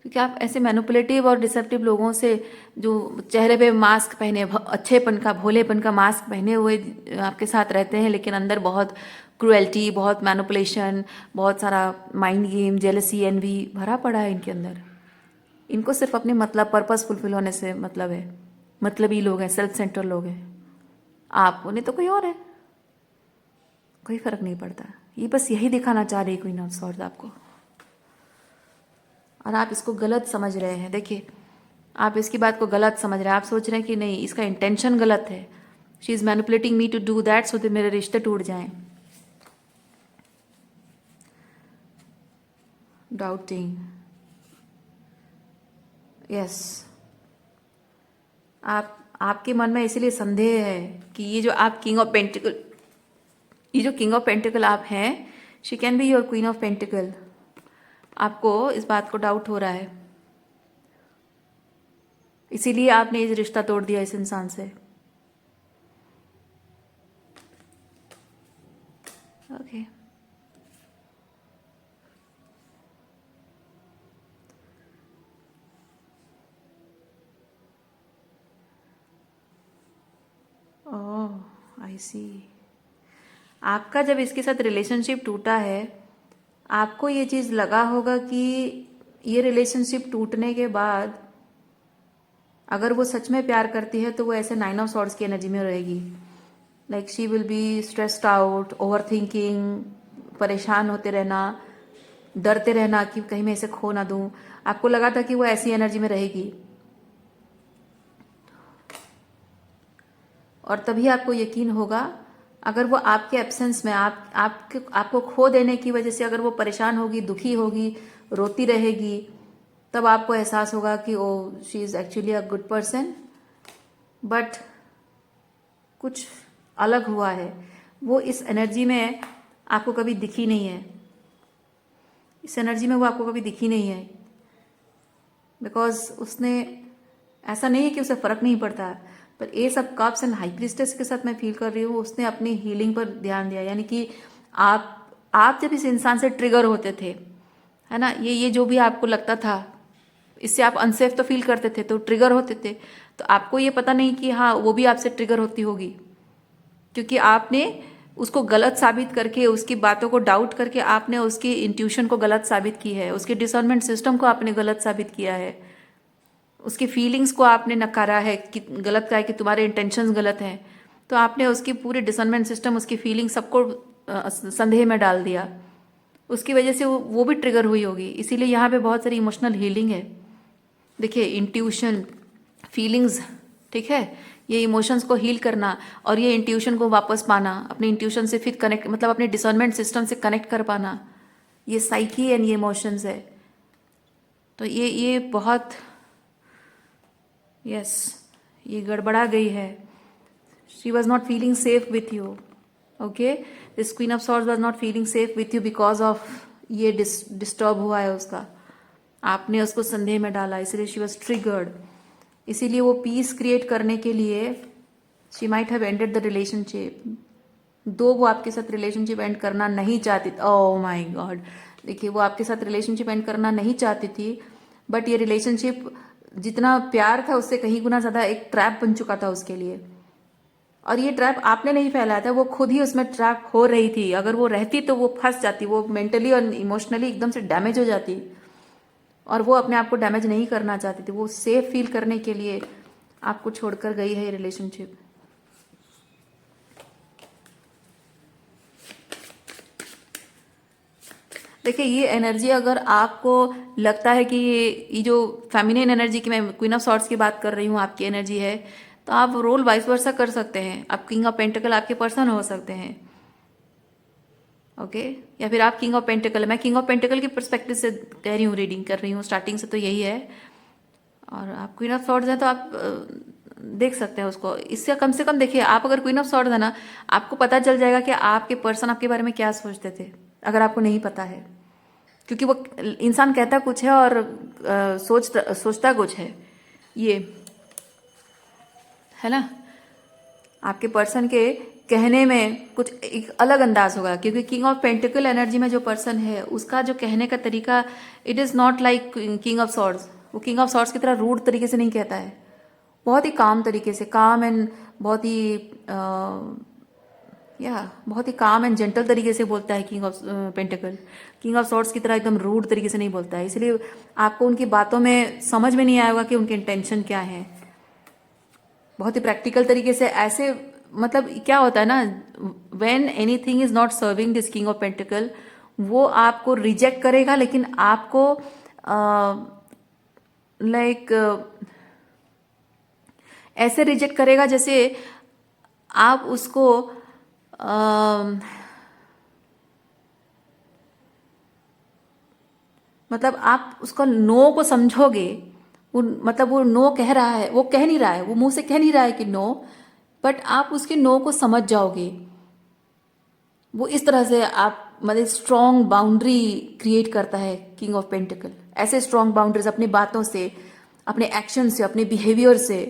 क्योंकि आप ऐसे मैनिपुलेटिव और डिसेप्टिव लोगों से, जो चेहरे पे मास्क पहने, अच्छेपन का, भोलेपन का मास्क पहने हुए आपके साथ रहते हैं, लेकिन अंदर बहुत क्रुएल्टी, बहुत मैनिपुलेशन, बहुत सारा माइंड गेम, जेलसी, एनवी भरा पड़ा है इनके अंदर। इनको सिर्फ अपने मतलब, पर्पस फुलफिल होने से मतलब है। मतलबी लोग हैं, सेल्फ सेंटर लोग हैं। आप उन्हें तो कोई और है, कोई फर्क नहीं पड़ता। ये बस यही दिखाना चाह रही क्वीन ऑफ सॉर्ड्स आपको, और आप इसको गलत समझ रहे हैं। देखिए, आप इसकी बात को गलत समझ रहे हैं। आप सोच रहे हैं कि नहीं, इसका इंटेंशन गलत है, she is manipulating me to do that so that मेरे रिश्ते टूट जाएं। डाउटिंग, यस, आपके मन में इसीलिए संदेह है कि ये जो आप किंग ऑफ पेंटिकल, ये जो किंग ऑफ पेंटिकल आप हैं, she can be your queen of pentacle. आपको इस बात को डाउट हो रहा है, इसीलिए आपने ये रिश्ता तोड़ दिया इस इंसान से। ओके, ओह आई सी। आपका जब इसके साथ रिलेशनशिप टूटा है, आपको ये चीज़ लगा होगा कि ये रिलेशनशिप टूटने के बाद अगर वो सच में प्यार करती है तो वो ऐसे 9 ऑफ सॉर्ड्स की एनर्जी में रहेगी। Like she will be stressed out, over thinking, परेशान होते रहना, डरते रहना कि कहीं मैं इसे खो ना दूं। आपको लगा था कि वो ऐसी एनर्जी में रहेगी, और तभी आपको यकीन होगा अगर वो आपके एब्सेंस में, आपको खो देने की वजह से अगर वो परेशान होगी, दुखी होगी, रोती रहेगी, तब आपको एहसास होगा कि oh she is actually a good person, but कुछ अलग हुआ है। वो इस एनर्जी में आपको कभी दिखी नहीं है, इस एनर्जी में वो आपको कभी दिखी नहीं है, बिकॉज उसने, ऐसा नहीं है कि उसे फ़र्क नहीं पड़ता, पर S of cups and high priestess के साथ मैं फील कर रही हूँ, उसने अपनी हीलिंग पर ध्यान दिया। यानी कि आप जब इस इंसान से ट्रिगर होते थे, है ना, ये जो भी आपको लगता था, इससे आप अनसेफ तो फील करते थे, तो ट्रिगर होते थे, तो आपको ये पता नहीं कि हाँ वो भी आपसे ट्रिगर होती होगी, क्योंकि आपने उसको गलत साबित करके, उसकी बातों को डाउट करके आपने उसकी इंट्यूशन को गलत साबित की है, उसके डिसर्नमेंट सिस्टम को आपने गलत साबित किया है, उसकी फीलिंग्स को आपने नकारा है कि गलत कहा है कि तुम्हारे इंटेंशंस गलत हैं, तो आपने उसकी पूरी डिसर्नमेंट सिस्टम, उसकी फीलिंग सबको संदेह में डाल दिया। उसकी वजह से वो भी ट्रिगर हुई होगी। इसीलिए यहाँ पे बहुत सारी इमोशनल हीलिंग है। देखिए, इंट्यूशन, फीलिंग्स, ठीक है, ये इमोशंस को हील करना और ये इंट्यूशन को वापस पाना, अपने इंट्यूशन से फिर कनेक्ट, मतलब अपने डिसर्नमेंट सिस्टम से कनेक्ट कर पाना, ये साइकी एंड ये इमोशंस है। तो ये बहुत, यस, ये गड़बड़ा गई है। She was not feeling safe with you. Okay, this queen of swords was not feeling safe with you because of ये डिस्टर्ब हुआ है उसका, आपने उसको संदेह में डाला, इसलिए शी वॉज ट्रिगर्ड। इसीलिए वो पीस क्रिएट करने के लिए she might have ended the relationship, दो वो आपके साथ रिलेशनशिप एंड करना नहीं चाहती। ओह माय गॉड, देखिए वो आपके साथ रिलेशनशिप एंड करना नहीं चाहती थी, बट ये रिलेशनशिप जितना प्यार था उससे कहीं गुना ज्यादा एक ट्रैप बन चुका था उसके लिए। और ये ट्रैप आपने नहीं फैलाया था, वो खुद ही उसमें ट्रैप हो रही थी। अगर वो रहती तो वो फंस जाती, वो मेंटली और इमोशनली एकदम से डैमेज हो जाती, और वो अपने आप को डैमेज नहीं करना चाहती थी। वो सेफ फील करने के लिए आपको छोड़कर गई है ये रिलेशनशिप। देखिए, ये एनर्जी अगर आपको लगता है कि ये जो फेमिनिन एनर्जी की, मैं क्वीन ऑफ सॉर्ड्स की बात कर रही हूँ, आपकी एनर्जी है, तो आप रोल वाइस वर्सा कर सकते हैं। आप किंग ऑफ पेंटिकल आपके पर्सन हो सकते हैं, ओके, या फिर आप किंग ऑफ पेंटिकल। मैं किंग ऑफ पेंटिकल की परस्पेक्टिव से कह रही हूँ, रीडिंग कर रही हूँ, स्टार्टिंग से तो यही है। और आप क्वीन ऑफ सॉर्ड्स हैं तो आप देख सकते हैं उसको। इससे कम से कम देखिए, आप अगर क्वीन ऑफ सॉर्ड्स है ना, आपको पता चल जाएगा कि आपके पर्सन आपके बारे में क्या सोचते थे, अगर आपको नहीं पता है। क्योंकि वो इंसान कहता कुछ है और सोचता कुछ है, ये है ना। आपके पर्सन के कहने में कुछ एक अलग अंदाज होगा, क्योंकि किंग ऑफ पेंटिकल एनर्जी में जो पर्सन है उसका जो कहने का तरीका, it is not like king of swords. वो किंग ऑफ सॉर्ड्स की तरह रूड तरीके से नहीं कहता है, बहुत ही काम तरीके से, काम एंड बहुत ही बहुत ही काम एंड जेंटल तरीके से बोलता है king of pentacle. King of swords की तरह एकदम रूड तरीके से नहीं बोलता है, इसलिए आपको उनकी बातों में समझ में नहीं आएगा कि उनके इंटेंशन क्या है। बहुत ही प्रैक्टिकल तरीके से ऐसे, मतलब क्या होता है ना, when anything is not serving this king of pentacle, वो आपको रिजेक्ट करेगा, लेकिन आपको लाइक ऐसे रिजेक्ट करेगा जैसे आप उसको मतलब आप उसका नो को समझोगे। वो मतलब वो नो कह रहा है, वो कह नहीं रहा है, वो मुंह से कह नहीं रहा है कि नो, बट आप उसके नो को समझ जाओगे। वो इस तरह से आप मतलब स्ट्रॉन्ग बाउंड्री क्रिएट करता है किंग ऑफ पेंटिकल। ऐसे स्ट्रॉन्ग बाउंड्रीज अपनी बातों से, अपने एक्शन से, अपने बिहेवियर से,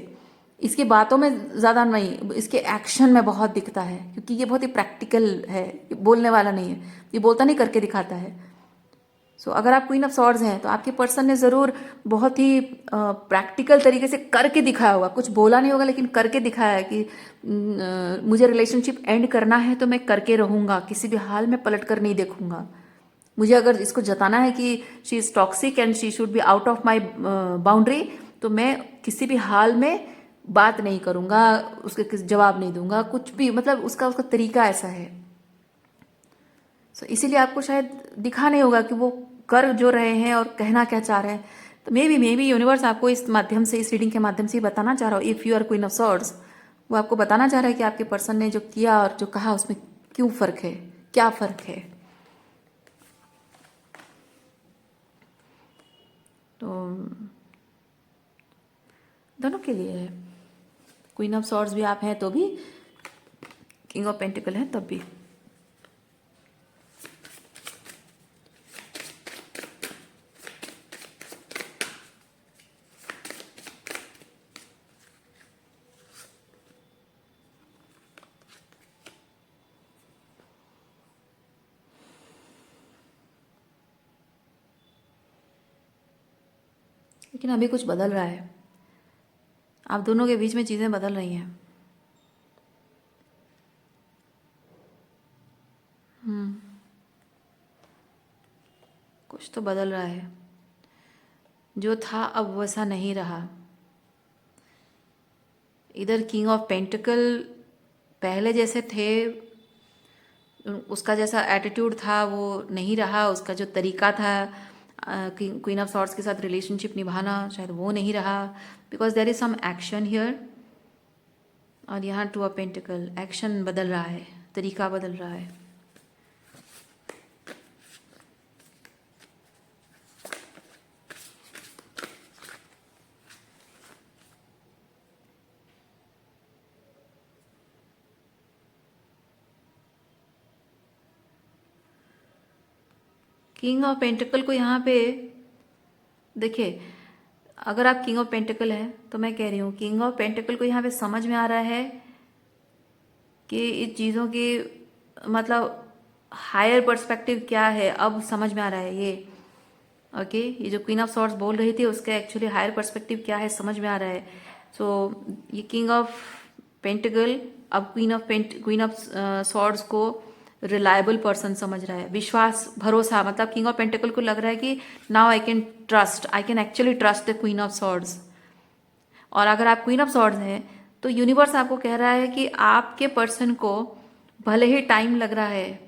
इसकी बातों में ज्यादा नहीं, इसके एक्शन में बहुत दिखता है, क्योंकि ये बहुत ही प्रैक्टिकल है, ये बोलने वाला नहीं है, ये बोलता नहीं, करके दिखाता है। सो अगर आप क्वीन ऑफ सॉर्ड्स हैं तो आपके पर्सन ने जरूर बहुत ही प्रैक्टिकल तरीके से करके दिखाया होगा, कुछ बोला नहीं होगा लेकिन करके दिखाया है कि मुझे रिलेशनशिप एंड करना है तो मैं करके रहूंगा, किसी भी हाल में पलट कर नहीं देखूंगा। मुझे अगर इसको जताना है कि she is toxic and she should be out of my boundary, तो मैं किसी भी हाल में बात नहीं करूंगा, उसके जवाब नहीं दूंगा, कुछ भी, मतलब उसका उसका तरीका ऐसा है। इसीलिए आपको शायद दिखा नहीं होगा कि वो कर जो रहे हैं और कहना क्या चाह रहे हैं। तो मे बी यूनिवर्स आपको इस माध्यम से, इस रीडिंग के माध्यम से बताना चाह रहा हो, if you are queen of swords, वो आपको बताना चाह रहा है कि आपके पर्सन ने जो किया और जो कहा उसमें क्यों फर्क है, क्या फर्क है। तो दोनों के लिए है, क्वीन ऑफ सॉर्ड्स भी आप हैं तो भी, किंग ऑफ पेंटिकल है तब भी। लेकिन अभी कुछ बदल रहा है, आप दोनों के बीच में चीजें बदल रही हैं। कुछ तो बदल रहा है, जो था अब वैसा नहीं रहा। इधर किंग ऑफ पेंटिकल पहले जैसे थे, उसका जैसा एटीट्यूड था वो नहीं रहा, उसका जो तरीका था क्वीन ऑफ सॉर्ड्स के साथ रिलेशनशिप निभाना शायद वो नहीं रहा, because there is some action here. और यहाँ टू ऑफ पेंटिकल, एक्शन बदल रहा है, तरीका बदल रहा है। किंग ऑफ पेंटिकल को यहाँ पे देखिए, अगर आप किंग ऑफ पेंटिकल हैं तो मैं कह रही हूँ किंग ऑफ पेंटिकल को यहाँ पे समझ में आ रहा है कि इस चीज़ों की मतलब हायर पर्सपेक्टिव क्या है, अब समझ में आ रहा है ये। ओके, ये जो क्वीन ऑफ सॉर्ड्स बोल रही थी उसका एक्चुअली हायर पर्सपेक्टिव क्या है समझ में आ रहा है। सो ये किंग ऑफ पेंटिकल अब क्वीन ऑफ सॉर्ड्स को रिलायबल पर्सन समझ रहा है, विश्वास भरोसा, मतलब किंग ऑफ पेंटिकल को लग रहा है कि now I can actually trust the queen of swords. और अगर आप क्वीन ऑफ सॉर्ड्स हैं तो यूनिवर्स आपको कह रहा है कि आपके पर्सन को भले ही टाइम लग रहा है,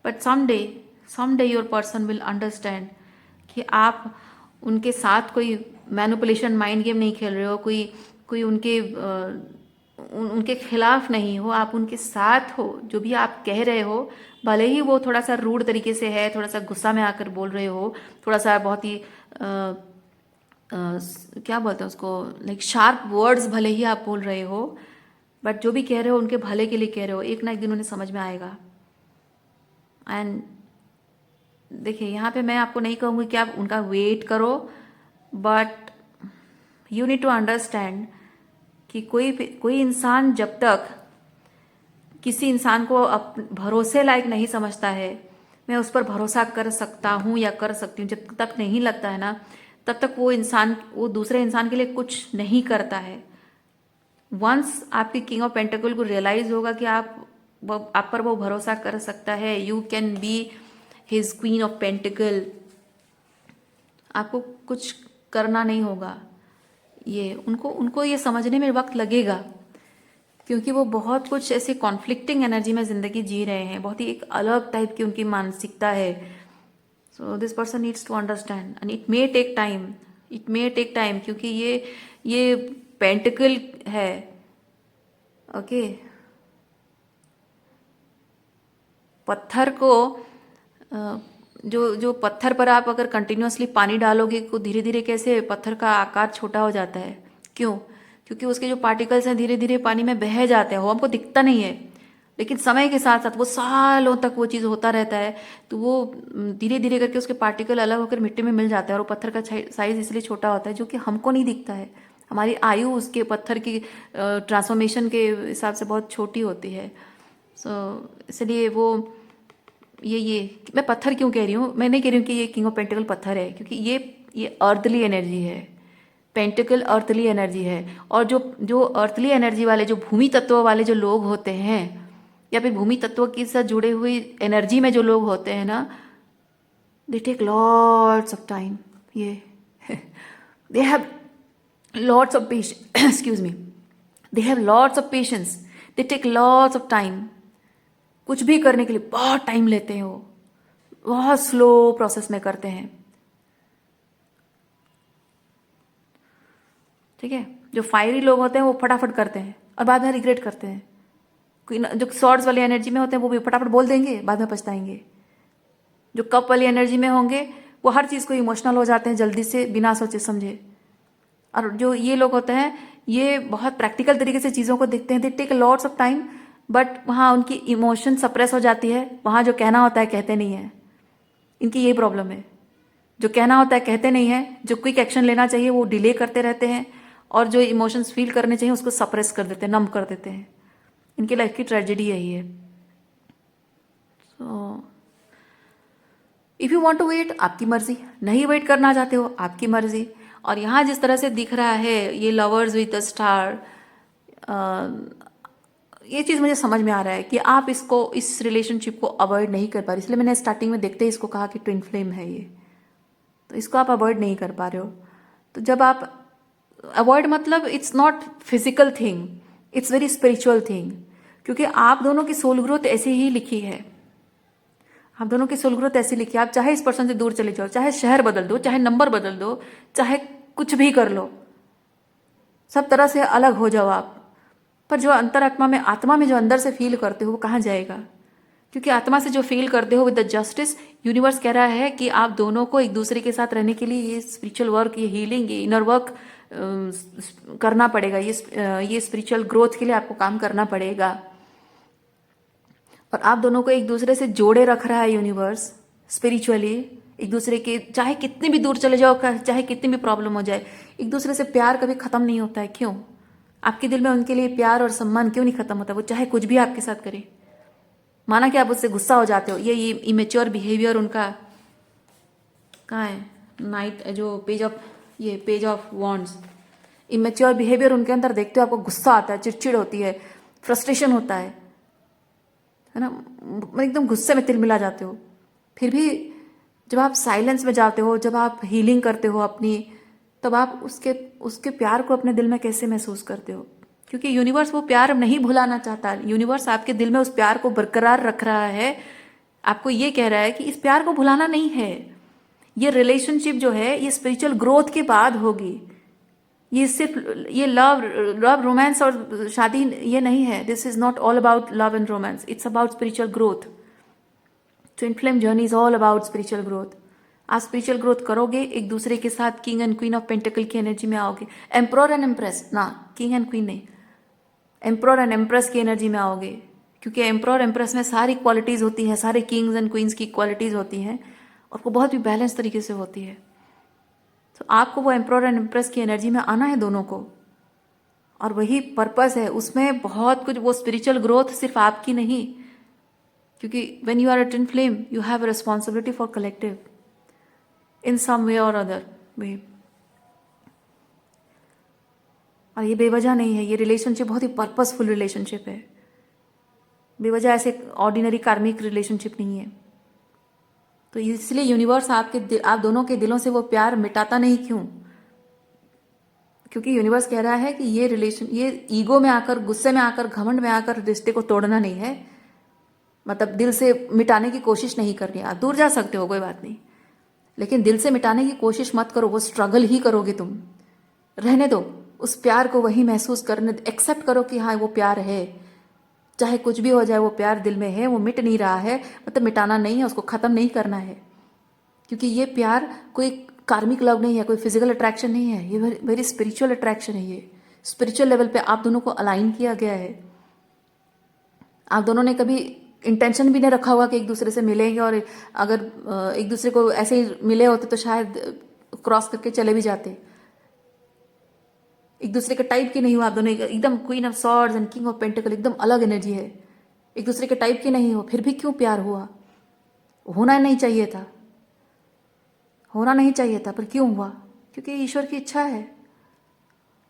but someday your person will understand कि आप उनके साथ कोई मैनिपुलेशन माइंड गेम नहीं खेल रहे हो, कोई उनके खिलाफ नहीं हो, आप उनके साथ हो। जो भी आप कह रहे हो, भले ही वो थोड़ा सा रूड तरीके से है, थोड़ा सा गुस्सा में आकर बोल रहे हो, थोड़ा सा बहुत ही क्या बोलते हैं उसको, लाइक शार्प वर्ड्स भले ही आप बोल रहे हो, बट जो भी कह रहे हो उनके भले के लिए कह रहे हो, एक ना एक दिन उन्हें समझ में आएगा। एंड देखिए, यहाँ पे मैं आपको नहीं कहूँगी कि आप उनका वेट करो, but you need to understand कि कोई इंसान जब तक किसी इंसान को भरोसे लायक नहीं समझता है, मैं उस पर भरोसा कर सकता हूँ या कर सकती हूँ, जब तक नहीं लगता है ना, तब तक वो दूसरे इंसान के लिए कुछ नहीं करता है। वंस आपके किंग ऑफ पेंटिकल को रियलाइज होगा कि आप पर वो भरोसा कर सकता है, you can be his queen of pentacle, आपको कुछ करना नहीं होगा। ये उनको ये समझने में वक्त लगेगा, क्योंकि वो बहुत कुछ ऐसे कॉन्फ्लिक्टिंग एनर्जी में ज़िंदगी जी रहे हैं, बहुत ही एक अलग टाइप की उनकी मानसिकता है। So this person needs to understand and it may take time, क्योंकि ये पेंटिकल है। ओके, पत्थर को जो पत्थर पर आप अगर कंटिन्यूअसली पानी डालोगे तो धीरे धीरे कैसे पत्थर का आकार छोटा हो जाता है। क्यों? क्योंकि उसके जो पार्टिकल्स हैं धीरे धीरे पानी में बह जाते हैं, वो हमको दिखता नहीं है, लेकिन समय के साथ साथ वो सालों तक वो चीज़ होता रहता है, तो वो धीरे धीरे करके उसके पार्टिकल अलग होकर मिट्टी में मिल जाता है, और वो पत्थर का साइज इसलिए छोटा होता है जो कि हमको नहीं दिखता है। हमारी आयु उसके पत्थर की ट्रांसफॉर्मेशन के हिसाब से बहुत छोटी होती है। सो इसलिए वो ये मैं पत्थर क्यों कह रही हूँ, मैं नहीं कह रही हूँ कि ये किंग ऑफ पेंटिकल पत्थर है, क्योंकि ये अर्थली एनर्जी है, पेंटिकल अर्थली एनर्जी है। और जो अर्थली एनर्जी वाले, जो भूमि तत्व वाले जो लोग होते हैं, या फिर भूमि तत्व के साथ जुड़े हुई एनर्जी में जो लोग होते हैं ना, they take lots of time. ये they have lots of patience, excuse me, they have lots of patience, they take lots of time. कुछ भी करने के लिए बहुत टाइम लेते हैं, वो बहुत स्लो प्रोसेस में करते हैं। ठीक है, जो फायरी लोग होते हैं वो फटाफट करते हैं और बाद में रिग्रेट करते हैं। जो सॉर्ड्स वाली एनर्जी में होते हैं वो भी फटाफट बोल देंगे, बाद में पछताएंगे। जो कप वाली एनर्जी में होंगे वो हर चीज़ को इमोशनल हो जाते हैं जल्दी से, बिना सोचे समझे। और जो ये लोग होते हैं ये बहुत प्रैक्टिकल तरीके से चीज़ों को देखते हैं, they take lots of time, but वहाँ उनकी इमोशन सप्रेस हो जाती है, वहाँ जो कहना होता है कहते नहीं है। इनकी ये प्रॉब्लम है, जो कहना होता है कहते नहीं है, जो क्विक एक्शन लेना चाहिए वो डिले करते रहते हैं, और जो इमोशंस फील करने चाहिए उसको सप्रेस कर देते हैं, नम कर देते हैं। इनकी लाइफ की ट्रेजेडी यही है। So if you want to wait, आपकी मर्जी, नहीं वेट करना चाहते हो आपकी मर्जी। और यहाँ जिस तरह से दिख रहा है ये लवर्स विद द स्टार, ये चीज़ मुझे समझ में आ रहा है कि आप इस रिलेशनशिप को अवॉइड नहीं कर पा रहे, इसलिए मैंने स्टार्टिंग में देखते ही इसको कहा कि ट्विन फ्लेम है ये, तो इसको आप अवॉइड नहीं कर पा रहे हो। तो जब आप अवॉइड मतलब it's not physical thing, it's very spiritual thing, क्योंकि आप दोनों की सोल ग्रोथ ऐसी ही लिखी है। आप दोनों की सोल ग्रोथ ऐसी लिखी है, आप चाहे इस पर्सन से दूर चले जाओ, चाहे शहर बदल दो, चाहे नंबर बदल दो, चाहे कुछ भी कर लो, सब तरह से अलग हो जाओ आप, पर जो अंतरात्मा में, आत्मा में जो अंदर से फील करते हो वो कहाँ जाएगा? क्योंकि आत्मा से जो फील करते हो विद द जस्टिस, यूनिवर्स कह रहा है कि आप दोनों को एक दूसरे के साथ रहने के लिए ये स्पिरिचुअल वर्क, ये हीलिंग, ये इनर वर्क करना पड़ेगा। ये स्पिरिचुअल ग्रोथ के लिए आपको काम करना पड़ेगा। और आप दोनों को एक दूसरे से जोड़े रख रहा है यूनिवर्स स्पिरिचुअली। एक दूसरे के, चाहे कितनी भी दूर चले जाओ, चाहे कितनी भी प्रॉब्लम हो जाए, एक दूसरे से प्यार कभी खत्म नहीं होता है। क्यों? आपके दिल में उनके लिए प्यार और सम्मान क्यों नहीं खत्म होता? वो चाहे कुछ भी आपके साथ करे, माना कि आप उससे गुस्सा हो जाते हो, ये इमेच्योर बिहेवियर उनका कहाँ है? नाइट जो page of wands, immature behaviour उनके अंदर देखते हो, आपको गुस्सा आता है, चिड़चिड़ होती है, फ्रस्ट्रेशन होता है ना, एकदम गुस्से में तिलमिला जाते हो। फिर भी जब आप साइलेंस में जाते हो, जब आप हीलिंग करते हो अपनी, तब आप उसके प्यार को अपने दिल में कैसे महसूस करते हो? क्योंकि यूनिवर्स वो प्यार नहीं भुलाना चाहता। यूनिवर्स आपके दिल में उस प्यार को बरकरार रख रहा है। आपको ये कह रहा है कि इस प्यार को भुलाना नहीं है। ये रिलेशनशिप जो है ये स्पिरिचुअल ग्रोथ के बाद होगी। ये सिर्फ ये लव रोमांस और शादी ये नहीं है। This is not all about love and romance, it's about spiritual growth. Twin flame journey is all about spiritual growth. आप स्पिरिचुअल ग्रोथ करोगे, एक दूसरे के साथ king and queen of pentacle की एनर्जी में आओगे। एम्परर एंड एम्प्रेस ना, किंग एंड क्वीन नहीं, एम्परर एंड एम्प्रेस की एनर्जी में आओगे। क्योंकि एम्परर एम्प्रेस में सारी क्वालिटीज होती हैं, सारे किंग्स एंड क्वींस की क्वालिटीज होती हैं और वो बहुत ही बैलेंस तरीके से होती है। तो आपको वो एम्परर एंड एम्प्रेस की एनर्जी में आना है दोनों को, और वही पर्पस है उसमें। बहुत कुछ वो स्पिरिचुअल ग्रोथ सिर्फ आपकी नहीं, क्योंकि when you are a twin flame you have a responsibility for collective in some way और अदर वे। और ये बेवजह नहीं है, ये रिलेशनशिप बहुत ही पर्पसफुल रिलेशनशिप है। बेवजह ऐसे ऑर्डिनरी कार्मिक रिलेशनशिप नहीं है। तो इसलिए यूनिवर्स आप दोनों के दिलों से वो प्यार मिटाता नहीं। क्यों? क्योंकि यूनिवर्स कह रहा है कि ये रिलेशन, ये ईगो में आकर, गुस्से में आकर, घमंड में आकर रिश्ते को तोड़ना नहीं है। मतलब दिल से मिटाने की कोशिश नहीं करनी। आप दूर जा सकते हो, कोई बात नहीं, लेकिन दिल से मिटाने की कोशिश मत करो। वो स्ट्रगल ही करोगे तुम। रहने दो उस प्यार को, वही महसूस करने, एक्सेप्ट करो कि हाँ वो प्यार है। चाहे कुछ भी हो जाए, वो प्यार दिल में है, वो मिट नहीं रहा है। मतलब मिटाना नहीं है, उसको खत्म नहीं करना है। क्योंकि ये प्यार कोई कार्मिक लव नहीं है, कोई फिजिकल अट्रैक्शन नहीं है, ये वेरी स्पिरिचुअल अट्रैक्शन है। ये स्पिरिचुअल लेवल पे आप दोनों को अलाइन किया गया है। आप दोनों ने कभी इंटेंशन भी नहीं रखा हुआ कि एक दूसरे से मिलेंगे, और अगर एक दूसरे को ऐसे ही मिले होते तो शायद क्रॉस करके चले भी जाते। एक दूसरे के टाइप की नहीं हो आप दोनों, एकदम queen of swords and king of pentacle, एकदम अलग एनर्जी है। एक दूसरे के टाइप की नहीं हो, फिर भी क्यों प्यार हुआ? होना नहीं चाहिए था, होना नहीं चाहिए था, पर क्यों हुआ? क्योंकि ईश्वर की इच्छा है।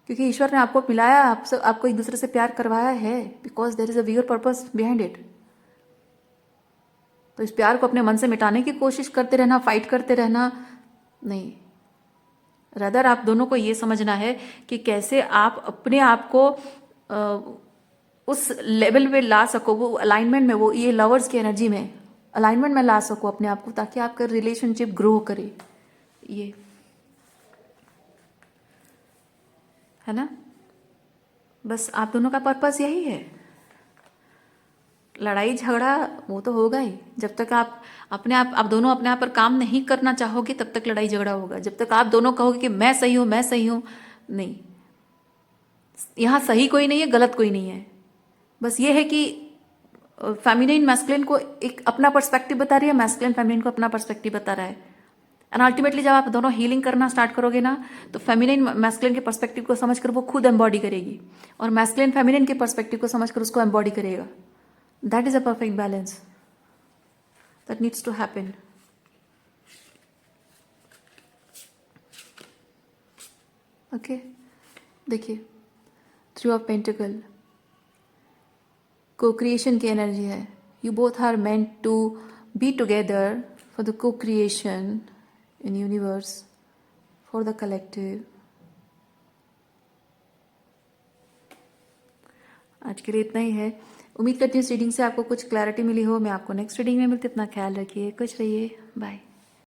क्योंकि ईश्वर ने आपको मिलाया, आपको एक दूसरे से प्यार करवाया है, because there is a bigger purpose behind it. तो इस प्यार को अपने मन से मिटाने की कोशिश करते रहना, फाइट करते रहना नहीं। रदर आप दोनों को ये समझना है कि कैसे आप अपने आप को उस लेवल पे ला सको, वो अलाइनमेंट में, वो ये लवर्स की एनर्जी में अलाइनमेंट में ला सको अपने आप को, ताकि आपका रिलेशनशिप ग्रो करे। ये है ना, बस आप दोनों का पर्पस यही है। लड़ाई झगड़ा वो तो होगा ही। जब तक आप दोनों अपने आप पर काम नहीं करना चाहोगे, तब तक लड़ाई झगड़ा होगा। जब तक आप दोनों कहोगे कि मैं सही हूं, मैं सही हूं, नहीं। यहां सही कोई नहीं है, गलत कोई नहीं है। बस ये है कि फेमिनिन मैस्कुलिन को एक अपना पर्सपेक्टिव बता रही है, मैस्कुलिन फेमिनिन को अपना पर्सपेक्टिव बता रहा है। एंड अल्टीमेटली जब आप दोनों हीलिंग करना स्टार्ट करोगे ना, तो फेमिनिन मैस्कुलिन के पर्सपेक्टिव को समझकर वो खुद एम्बॉडी करेगी, और मैस्कुलिन फेमिनिन के पर्सपेक्टिव को समझकर उसको एम्बॉडी करेगा। That is a perfect balance that needs to happen. Okay, देखिए, three of pentacle cocreation की एनर्जी है। You both are meant to be together for the cocreation in universe, for the collective. आज के लिए इतना ही है। उम्मीद करती हूँ इस रीडिंग से आपको कुछ क्लैरिटी मिली हो। मैं आपको नेक्स्ट रीडिंग में मिलती, अपना ख्याल रखिए, खुश रहिए, बाय।